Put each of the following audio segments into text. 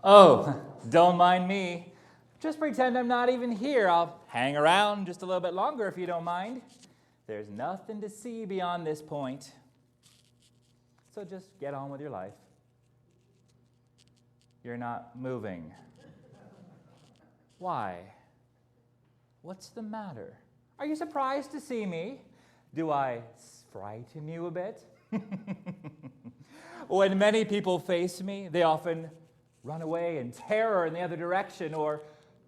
Oh, don't mind me. Just pretend I'm not even here. I'll hang around just a little bit longer if you don't mind. There's nothing to see beyond this point. So just get on with your life. You're not moving. Why? What's the matter? Are you surprised to see me? Do I frighten you a bit? When many people face me, they often run away in terror in the other direction or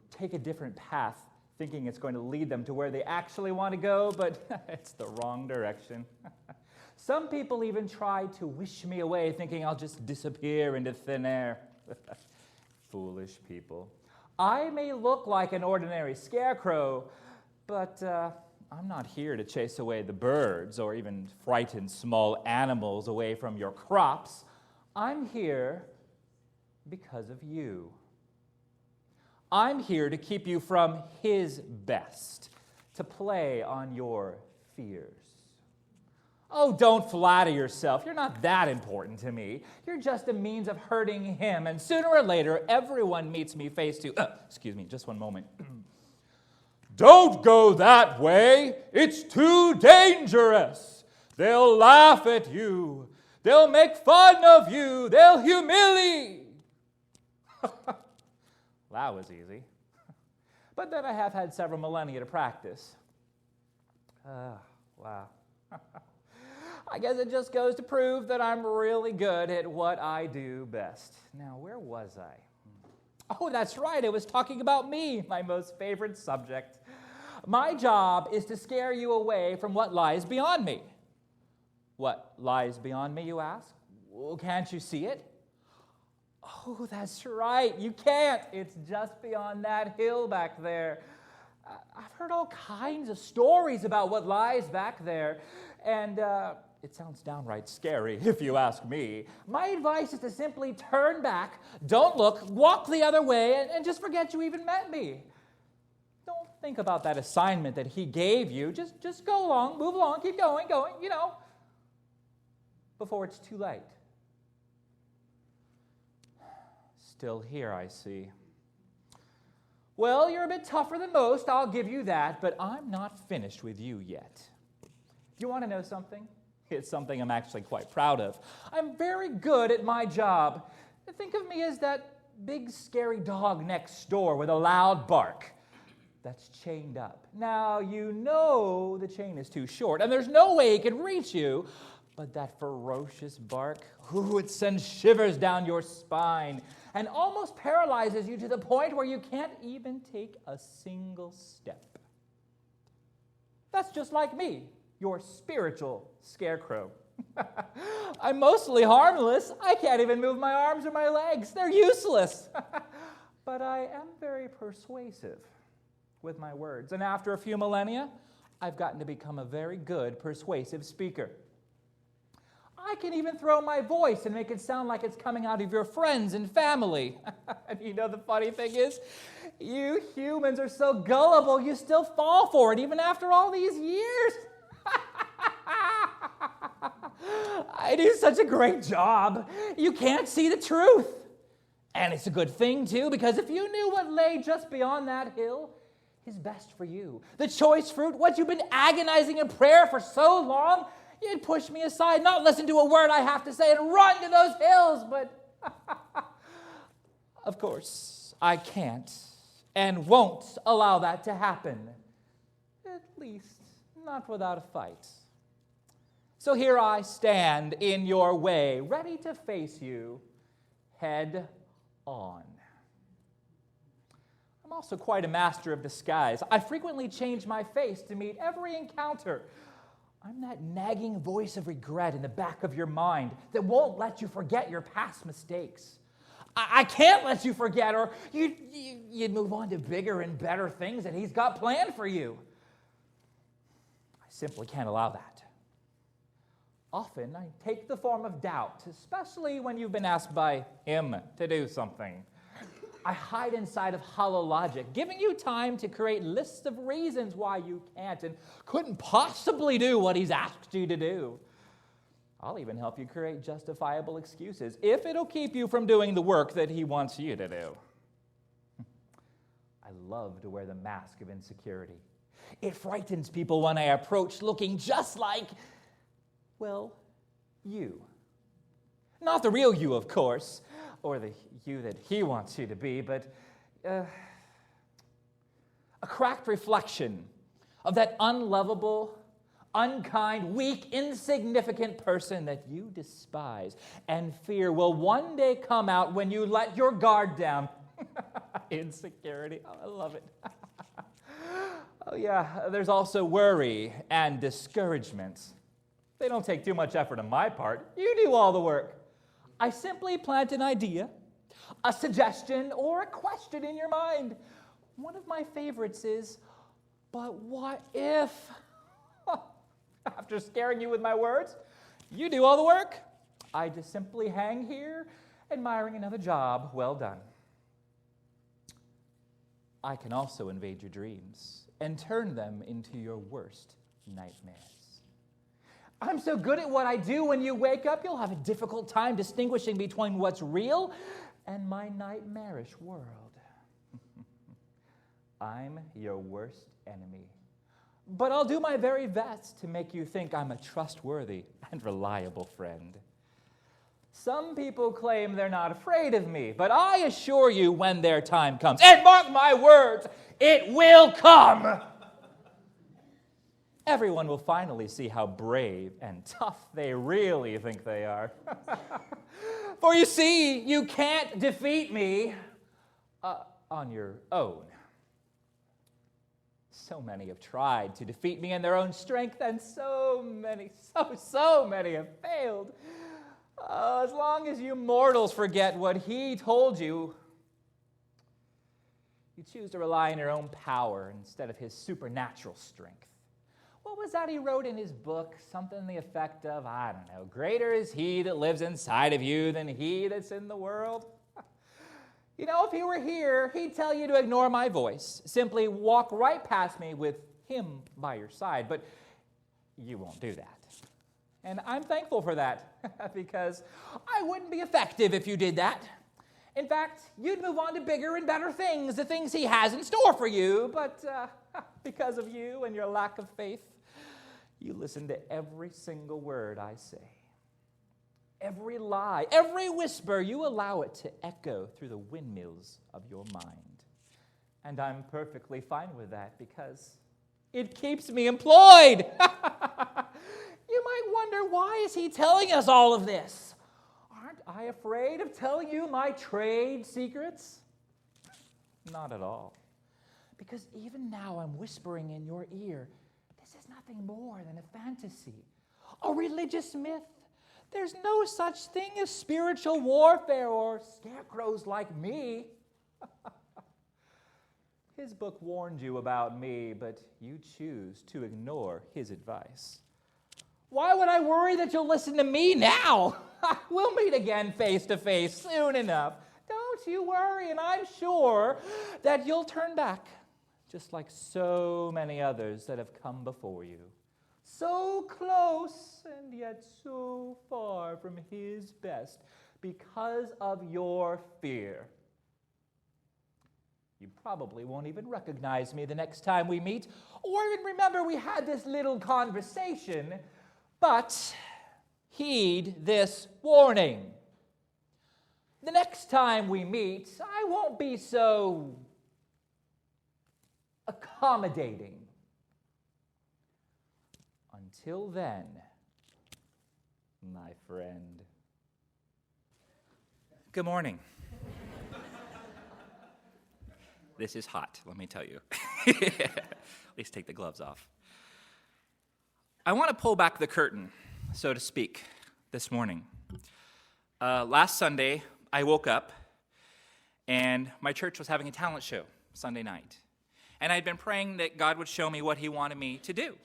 take a different path, thinking it's going to lead them to where they actually want to go, but it's the wrong direction. Some people even try to wish me away, thinking I'll just disappear into thin air. Foolish people. I may look like an ordinary scarecrow, but I'm not here to chase away the birds or even frighten small animals away from your crops. I'm here because of you. I'm here to keep you from his best, to play on your fears. Oh, don't flatter yourself. You're not that important to me. You're just a means of hurting him, and sooner or later, everyone meets me face to... excuse me, just one moment. Don't go that way. It's too dangerous. They'll laugh at you. They'll make fun of you. They'll humiliate. That was easy. But then I have had several millennia to practice. Wow. I guess it just goes to prove that I'm really good at what I do best. Now, where was I? Oh, that's right. I was talking about me, my most favorite subject. My job is to scare you away from what lies beyond me. What lies beyond me, you ask? Well, can't you see it? Oh, that's right. You can't. It's just beyond that hill back there. I've heard all kinds of stories about what lies back there, and it sounds downright scary, if you ask me. My advice is to simply turn back, don't look, walk the other way, and just forget you even met me. Don't think about that assignment that he gave you. Just go along, move along, keep going, before it's too late. Still here, I see. Well, you're a bit tougher than most, I'll give you that, but I'm not finished with you yet. You want to know something? It's something I'm actually quite proud of. I'm very good at my job. Think of me as that big scary dog next door with a loud bark that's chained up. Now, you know the chain is too short, and there's no way he can reach you, but that ferocious bark, it sends shivers down your spine and almost paralyzes you to the point where you can't even take a single step. That's just like me, your spiritual scarecrow. I'm mostly harmless. I can't even move my arms or my legs. They're useless. But I am very persuasive with my words. And after a few millennia, I've gotten to become a very good persuasive speaker. I can even throw my voice and make it sound like it's coming out of your friends and family. And you know the funny thing is, you humans are so gullible, you still fall for it even after all these years. I do such a great job. You can't see the truth. And it's a good thing, too, because if you knew what lay just beyond that hill is best for you, the choice fruit, what you've been agonizing in prayer for so long, you'd push me aside, not listen to a word I have to say, and run to those hills. But, of course, I can't and won't allow that to happen. At least, not without a fight. So here I stand in your way, ready to face you head on. I'm also quite a master of disguise. I frequently change my face to meet every encounter. I'm that nagging voice of regret in the back of your mind that won't let you forget your past mistakes. I can't let you forget, or you'd move on to bigger and better things that he's got planned for you. I simply can't allow that. Often, I take the form of doubt, especially when you've been asked by him to do something. I hide inside of hollow logic, giving you time to create lists of reasons why you can't and couldn't possibly do what he's asked you to do. I'll even help you create justifiable excuses if it'll keep you from doing the work that he wants you to do. I love to wear the mask of insecurity. It frightens people when I approach looking just like, well, you. Not the real you, of course, or the you that he wants you to be, but a cracked reflection of that unlovable, unkind, weak, insignificant person that you despise and fear will one day come out when you let your guard down. Insecurity. Oh, I love it. Oh, yeah, there's also worry and discouragement. They don't take too much effort on my part. You do all the work. I simply plant an idea, a suggestion, or a question in your mind. One of my favorites is, but what if? After scaring you with my words, you do all the work. I just simply hang here, admiring another job well done. I can also invade your dreams and turn them into your worst nightmares. I'm so good at what I do, when you wake up, you'll have a difficult time distinguishing between what's real and my nightmarish world. I'm your worst enemy. But I'll do my very best to make you think I'm a trustworthy and reliable friend. Some people claim they're not afraid of me, but I assure you when their time comes, and mark my words, it will come. Everyone will finally see how brave and tough they really think they are. For you see, you can't defeat me on your own. So many have tried to defeat me in their own strength, and so many have failed. As long as you mortals forget what he told you, you choose to rely on your own power instead of his supernatural strength. What was that he wrote in his book? Something to the effect of, I don't know, greater is he that lives inside of you than he that's in the world. You know, if he were here, he'd tell you to ignore my voice. Simply walk right past me with him by your side. But you won't do that. And I'm thankful for that, because I wouldn't be effective if you did that. In fact, you'd move on to bigger and better things, the things he has in store for you. But because of you and your lack of faith, you listen to every single word I say. Every lie, every whisper, you allow it to echo through the windmills of your mind. And I'm perfectly fine with that, because it keeps me employed. You might wonder, why is he telling us all of this? Aren't I afraid of telling you my trade secrets? Not at all. Because even now I'm whispering in your ear, this is nothing more than a fantasy, a religious myth. There's no such thing as spiritual warfare or scarecrows like me. His book warned you about me, but you choose to ignore his advice. Why would I worry that you'll listen to me now? We'll meet again face to face soon enough. Don't you worry, and I'm sure that you'll turn back, just like so many others that have come before you. So close and yet so far from his best because of your fear. You probably won't even recognize me the next time we meet, or even remember we had this little conversation. But heed this warning. The next time we meet, I won't be so accommodating. Until then, my friend. Good morning. This is hot, let me tell you. At least take the gloves off. I want to pull back the curtain, so to speak, this morning. Last Sunday, I woke up, and my church was having a talent show Sunday night. And I'd been praying that God would show me what he wanted me to do.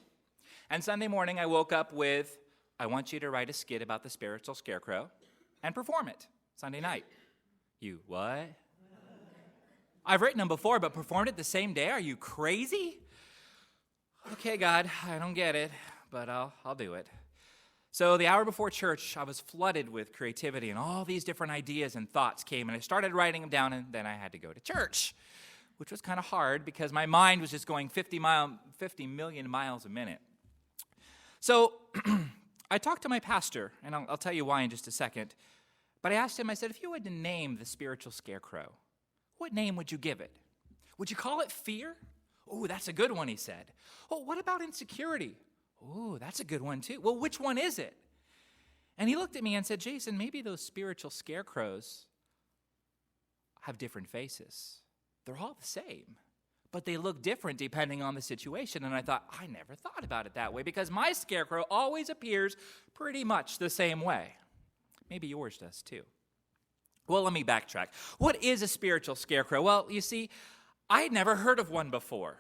And Sunday morning, I woke up with, I want you to write a skit about the Spiritual Scarecrow and perform it Sunday night. You, what? I've written them before, but performed it the same day? Are you crazy? Okay, God, I don't get it, but I'll do it. So the hour before church, I was flooded with creativity, and all these different ideas and thoughts came, and I started writing them down, and then I had to go to church, which was kind of hard because my mind was just going 50 million miles a minute. So I talked to my pastor, and I'll tell you why in just a second, but I asked him, I said, if you had to name the spiritual scarecrow, what name would you give it? Would you call it fear? Oh, that's a good one, he said. Oh, what about insecurity? Oh, that's a good one too. Well, which one is it? And he looked at me and said, Jason, maybe those spiritual scarecrows have different faces. They're all the same, but they look different depending on the situation. And I thought, I never thought about it that way because my scarecrow always appears pretty much the same way. Maybe yours does too. Well, let me backtrack. What is a spiritual scarecrow? Well, you see, I had never heard of one before.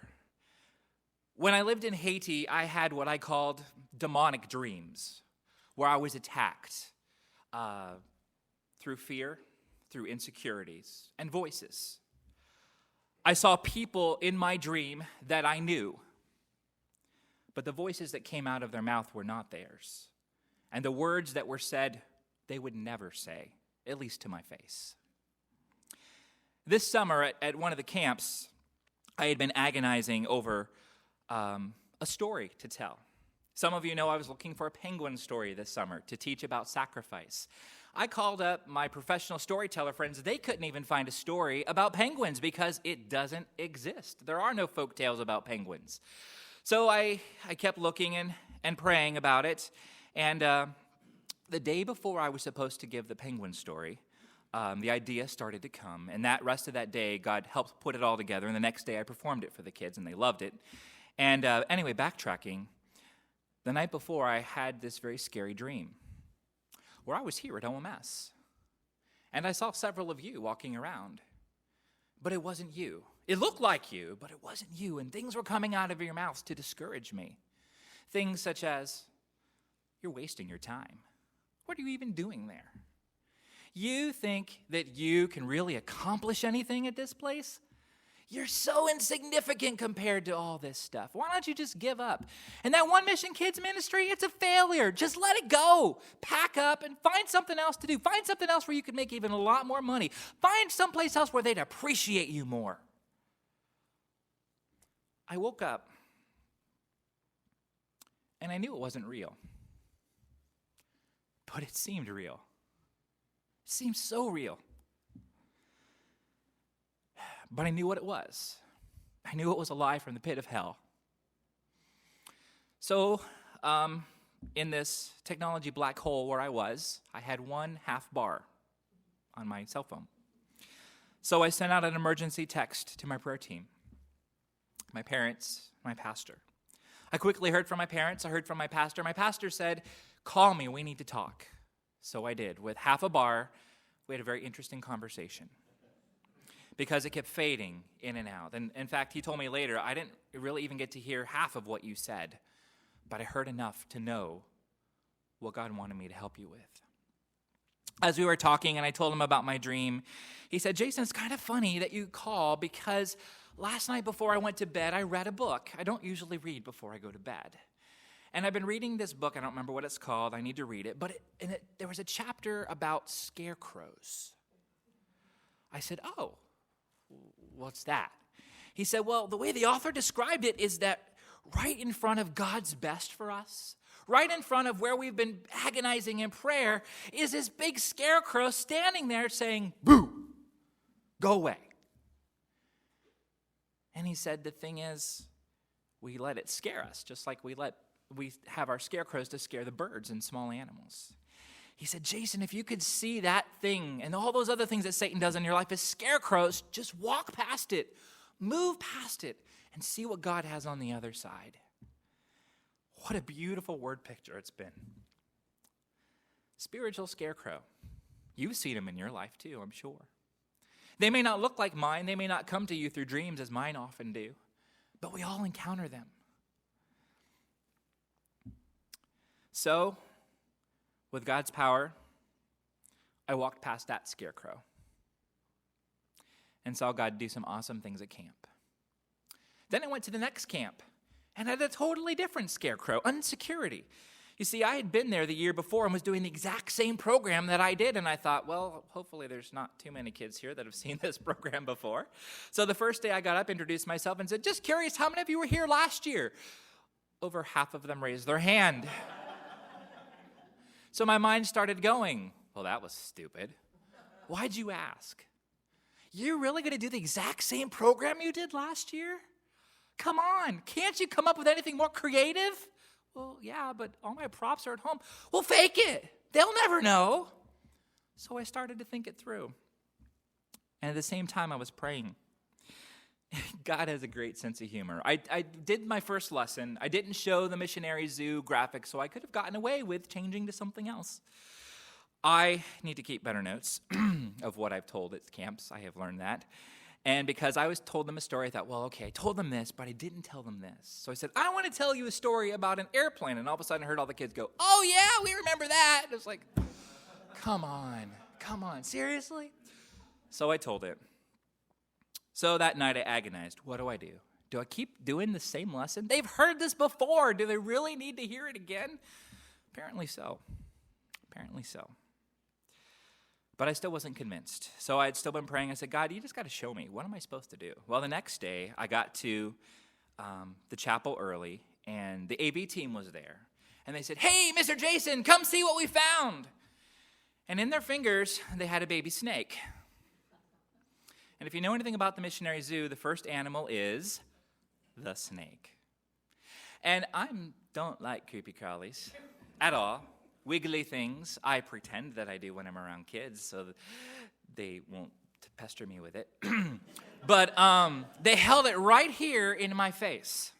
When I lived in Haiti, I had what I called demonic dreams, where I was attacked through fear, through insecurities, and voices. I saw people in my dream that I knew, but the voices that came out of their mouth were not theirs. And the words that were said, they would never say, at least to my face. This summer at one of the camps, I had been agonizing over a story to tell. Some of you know I was looking for a penguin story this summer to teach about sacrifice. I called up my professional storyteller friends. They couldn't even find a story about penguins because it doesn't exist. There are no folk tales about penguins. So I kept looking and praying about it. And the day before I was supposed to give the penguin story, the idea started to come. And that rest of that day, God helped put it all together. And the next day I performed it for the kids, and they loved it. And anyway, backtracking, the night before I had this very scary dream where I was here at OMS. And I saw several of you walking around. But it wasn't you. It looked like you, but it wasn't you. And things were coming out of your mouths to discourage me. Things such as, you're wasting your time. What are you even doing there? You think that you can really accomplish anything at this place? You're so insignificant compared to all this stuff. Why don't you just give up? And that One Mission Kids ministry, it's a failure. Just let it go. Pack up and find something else to do. Find something else where you could make even a lot more money. Find someplace else where they'd appreciate you more. I woke up and I knew it wasn't real. But it seemed real. It seemed so real. But I knew what it was. I knew it was a lie from the pit of hell. So, in this technology black hole where I was, I had one half bar on my cell phone. So I sent out an emergency text to my prayer team, my parents, my pastor. I quickly heard from my parents. I heard from my pastor. My pastor said, call me, we need to talk. So I did. With half a bar, we had a very interesting conversation, because it kept fading in and out. And in fact, he told me later, I didn't really even get to hear half of what you said, but I heard enough to know what God wanted me to help you with. As we were talking and I told him about my dream, he said, Jason, it's kind of funny that you call because last night before I went to bed, I read a book. I don't usually read before I go to bed. And I've been reading this book. I don't remember what it's called. I need to read it. But there was a chapter about scarecrows. I said, oh. What's that? He said, well, the way the author described it is that right in front of God's best for us, right in front of where we've been agonizing in prayer, is this big scarecrow standing there saying, boo, go away. And he said, the thing is, we let it scare us, just like we have our scarecrows to scare the birds and small animals. He said, Jason, if you could see that thing and all those other things that Satan does in your life as scarecrows, just walk past it, move past it, and see what God has on the other side. What a beautiful word picture it's been. Spiritual scarecrow. You've seen them in your life too, I'm sure. They may not look like mine. They may not come to you through dreams as mine often do, but we all encounter them. So, with God's power, I walked past that scarecrow and saw God do some awesome things at camp. Then I went to the next camp and had a totally different scarecrow, insecurity. You see, I had been there the year before and was doing the exact same program that I did, and I thought, well, hopefully there's not too many kids here that have seen this program before. So the first day I got up, introduced myself, and said, just curious, how many of you were here last year? Over half of them raised their hand. So my mind started going, well, that was stupid. Why'd you ask? You're really going to do the exact same program you did last year? Come on, can't you come up with anything more creative? Well, yeah, but all my props are at home. Well, fake it. They'll never know. So I started to think it through. And at the same time, I was praying. God has a great sense of humor. I did my first lesson. I didn't show the missionary zoo graphics, so I could have gotten away with changing to something else. I need to keep better notes of what I've told at camps. I have learned that. And because I told them a story, I thought, well, okay, I told them this, but I didn't tell them this. So I said, I want to tell you a story about an airplane. And all of a sudden I heard all the kids go, oh, yeah, we remember that. It was like, come on, seriously? So I told it. So that night I agonized. What do I do? Do I keep doing the same lesson? They've heard this before. Do they really need to hear it again? Apparently so. But I still wasn't convinced. So I'd still been praying. I said, God, you just got to show me. What am I supposed to do? Well, the next day, I got to the chapel early, and the AV team was there. And they said, hey, Mr. Jason, come see what we found. And in their fingers, they had a baby snake. And if you know anything about the missionary zoo, the first animal is the snake. And I don't like creepy crawlies at all. Wiggly things, I pretend that I do when I'm around kids so that they won't pester me with it. But they held it right here in my face.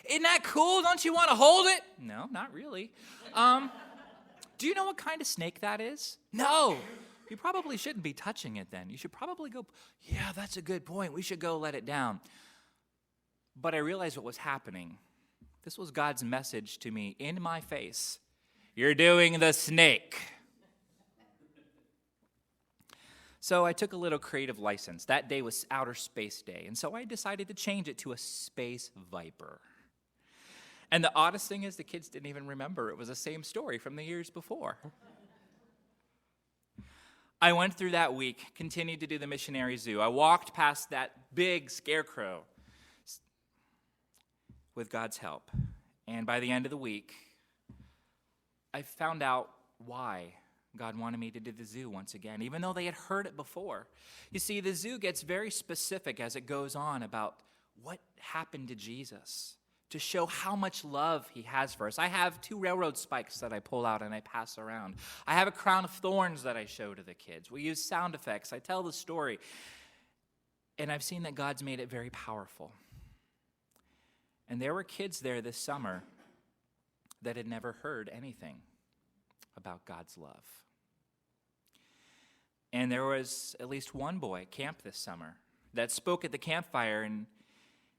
Isn't that cool? Don't you want to hold it? No, not really. Do you know what kind of snake that is? No. You probably shouldn't be touching it then. You should probably go, yeah, that's a good point. We should go let it down. But I realized what was happening. This was God's message to me in my face. You're doing the snake. So I took a little creative license. That day was Outer Space Day, and so I decided to change it to a space viper. And the oddest thing is the kids didn't even remember. It was the same story from the years before. I went through that week, continued to do the missionary zoo. I walked past that big scarecrow with God's help. And by the end of the week, I found out why God wanted me to do the zoo once again, even though they had heard it before. You see, the zoo gets very specific as it goes on about what happened to Jesus, to show how much love he has for us. I have 2 railroad spikes that I pull out and I pass around. I have a crown of thorns that I show to the kids. We use sound effects. I tell the story. And I've seen that God's made it very powerful. And there were kids there this summer that had never heard anything about God's love. And there was at least one boy at camp this summer that spoke at the campfire, and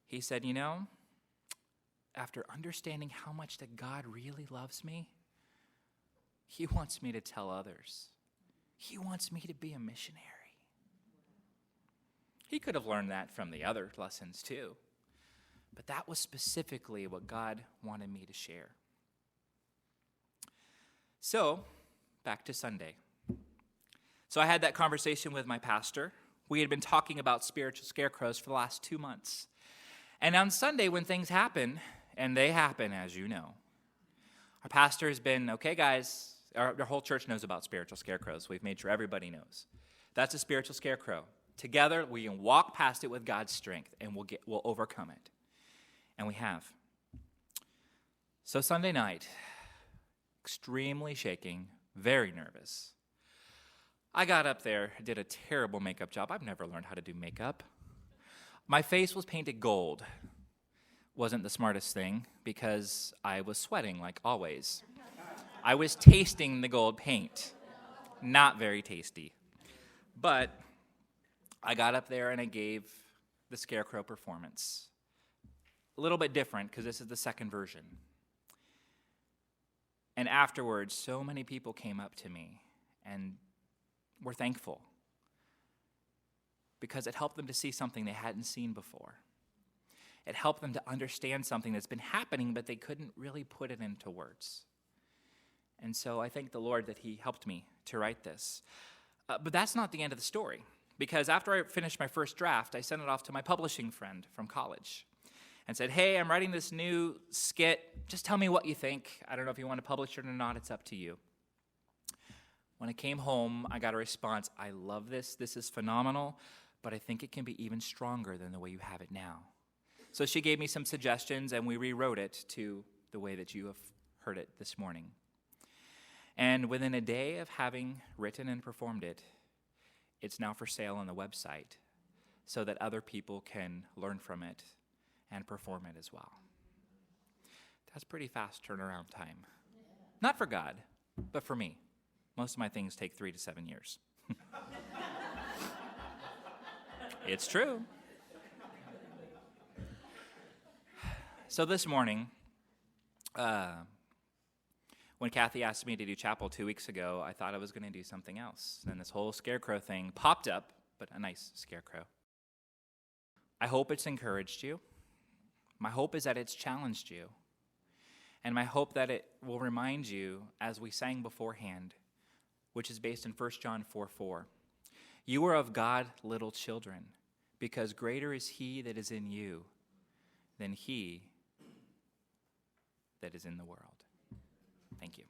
he said, you know, after understanding how much that God really loves me, he wants me to tell others. He wants me to be a missionary. He could have learned that from the other lessons too, but that was specifically what God wanted me to share. So, back to Sunday. So I had that conversation with my pastor. We had been talking about spiritual scarecrows for the last 2 months. And on Sunday, when things happen, and they happen, as you know, our pastor has been, okay, guys, our whole church knows about spiritual scarecrows. We've made sure everybody knows. That's a spiritual scarecrow. Together, we can walk past it with God's strength, and we'll overcome it. And we have. So Sunday night, extremely shaking, very nervous. I got up there, did a terrible makeup job. I've never learned how to do makeup. My face was painted gold. Wasn't the smartest thing because I was sweating like always. I was tasting the gold paint. Not very tasty. But I got up there and I gave the scarecrow performance. A little bit different because this is the second version. And afterwards, so many people came up to me and were thankful because it helped them to see something they hadn't seen before. It helped them to understand something that's been happening, but they couldn't really put it into words. And so I thank the Lord that he helped me to write this. But that's not the end of the story, because after I finished my first draft, I sent it off to my publishing friend from college and said, hey, I'm writing this new skit. Just tell me what you think. I don't know if you want to publish it or not. It's up to you. When I came home, I got a response. I love this. This is phenomenal, but I think it can be even stronger than the way you have it now. So she gave me some suggestions, and we rewrote it to the way that you have heard it this morning. And within a day of having written and performed it, it's now for sale on the website so that other people can learn from it and perform it as well. That's pretty fast turnaround time. Not for God, but for me. Most of my things take 3 to 7 years. It's true. So this morning, when Kathy asked me to do chapel 2 weeks ago, I thought I was going to do something else. And this whole scarecrow thing popped up, but a nice scarecrow. I hope it's encouraged you. My hope is that it's challenged you. And my hope that it will remind you, as we sang beforehand, which is based in 1 John 4:4. You are of God, little children, because greater is he that is in you than he that is in the world. Thank you.